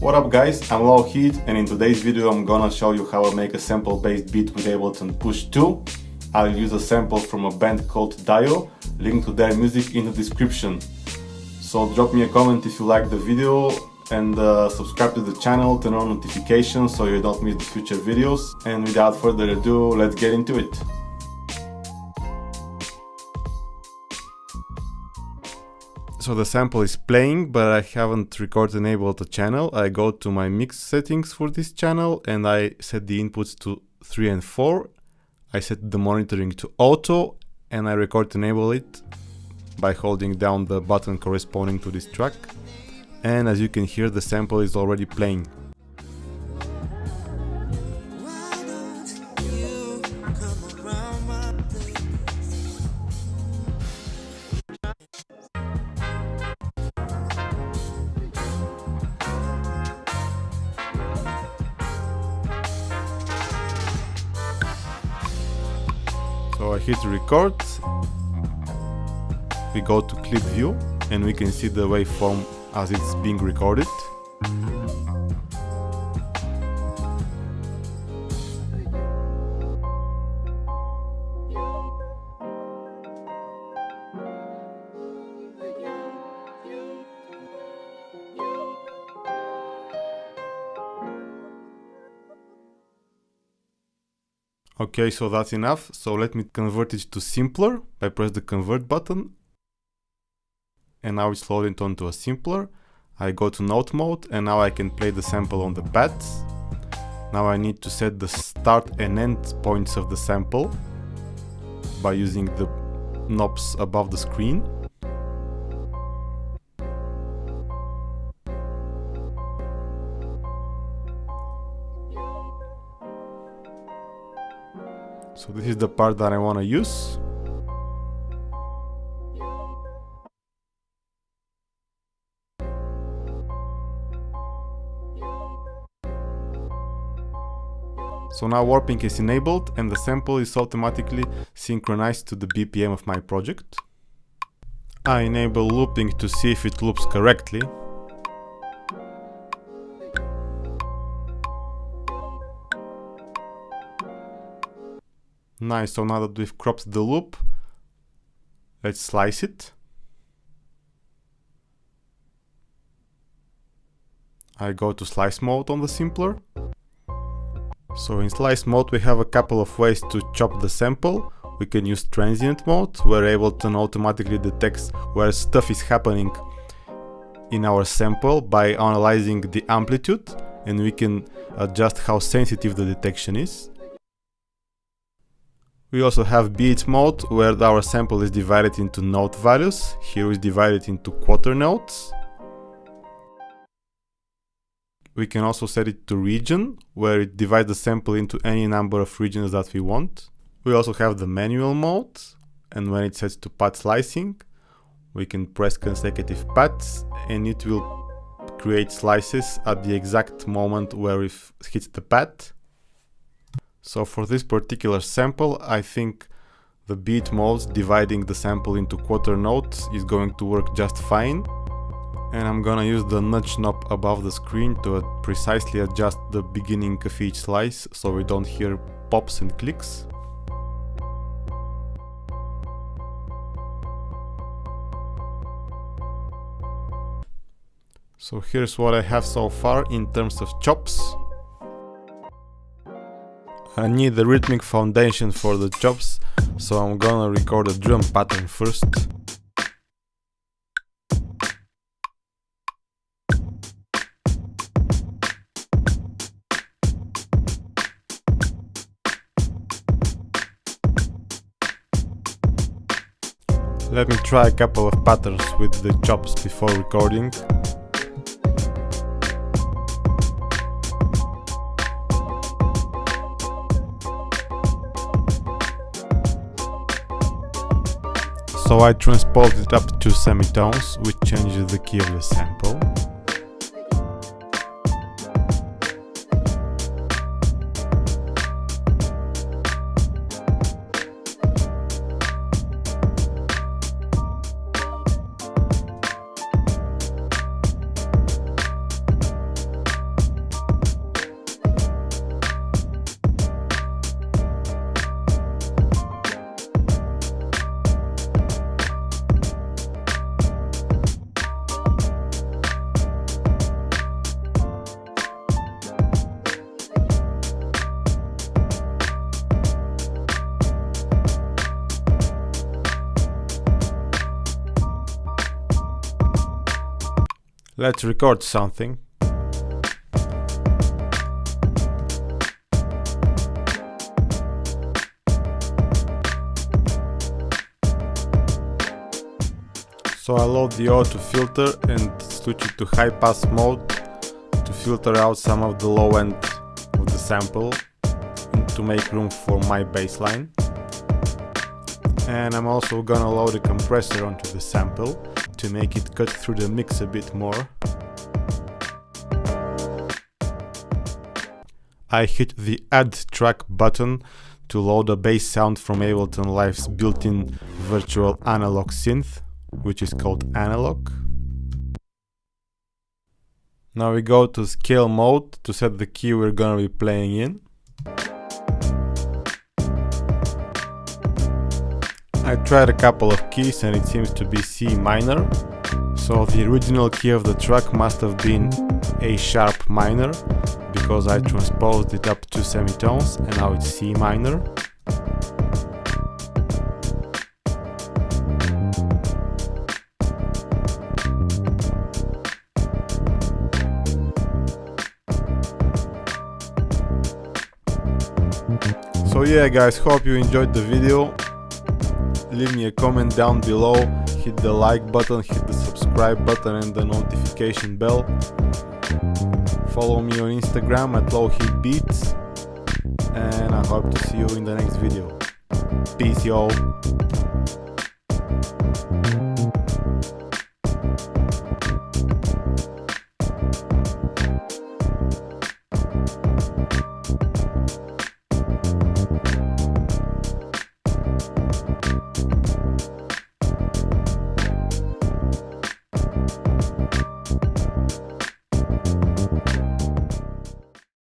What up guys, I'm Low Heat, and in today's video I'm gonna show you how I make a sample based beat with Ableton Push 2. I'll use a sample from a band called DAYO, link to their music in the description. So drop me a comment if you like the video and subscribe to the channel, turn on notifications so you don't miss the future videos. And without further ado, let's get into it. So the sample is playing, but I haven't recorded and enabled the channel. I go to my mix settings for this channel and I set the inputs to 3 and 4. I set the monitoring to auto and I record enable it by holding down the button corresponding to this track. And as you can hear, the sample is already playing. So I hit record, we go to clip view and we can see the waveform as it's being recorded. Okay, so that's enough. So let me convert it to simpler. I press the convert button and now it's loaded onto a simpler. I go to note mode and now I can play the sample on the pads. Now I need to set the start and end points of the sample by using the knobs above the screen. So this is the part that I want to use. So now warping is enabled and the sample is automatically synchronized to the BPM of my project. I enable looping to see if it loops correctly. Nice, so now that we've cropped the loop, let's slice it. I go to slice mode on the simpler. So in slice mode we have a couple of ways to chop the sample. We can use transient mode, where Ableton automatically detects where stuff is happening in our sample by analyzing the amplitude, and we can adjust how sensitive the detection is. We also have beat mode, where our sample is divided into note values. Here is divided into quarter notes. We can also set it to region, where it divides the sample into any number of regions that we want. We also have the manual mode, and when it sets to pad slicing, we can press consecutive pads and it will create slices at the exact moment where it hits the pad. So for this particular sample, I think the beat modes dividing the sample into quarter notes is going to work just fine. And I'm gonna use the nudge knob above the screen to precisely adjust the beginning of each slice so we don't hear pops and clicks. So here's what I have so far in terms of chops. I need the rhythmic foundation for the chops, so I'm gonna record a drum pattern first. Let me try a couple of patterns with the chops before recording. So I transposed it up to semitones, which changes the key of the sample. Let's record something. So I load the auto filter and switch it to high pass mode to filter out some of the low end of the sample and to make room for my bassline. And I'm also gonna load a compressor onto the sample to make it cut through the mix a bit more. I hit the Add Track button to load a bass sound from Ableton Live's built-in virtual analog synth, which is called Analog. Now we go to scale mode to set the key we're gonna be playing in. I tried a couple of keys and it seems to be C minor, so the original key of the track must have been A sharp minor, because I transposed it up 2 semitones and now it's C minor. So yeah guys, hope you enjoyed the video. Leave me a comment down below, hit the like button, hit the subscribe button and the notification bell. Follow me on Instagram at lowheatbeats, and I hope to see you in the next video. Peace y'all.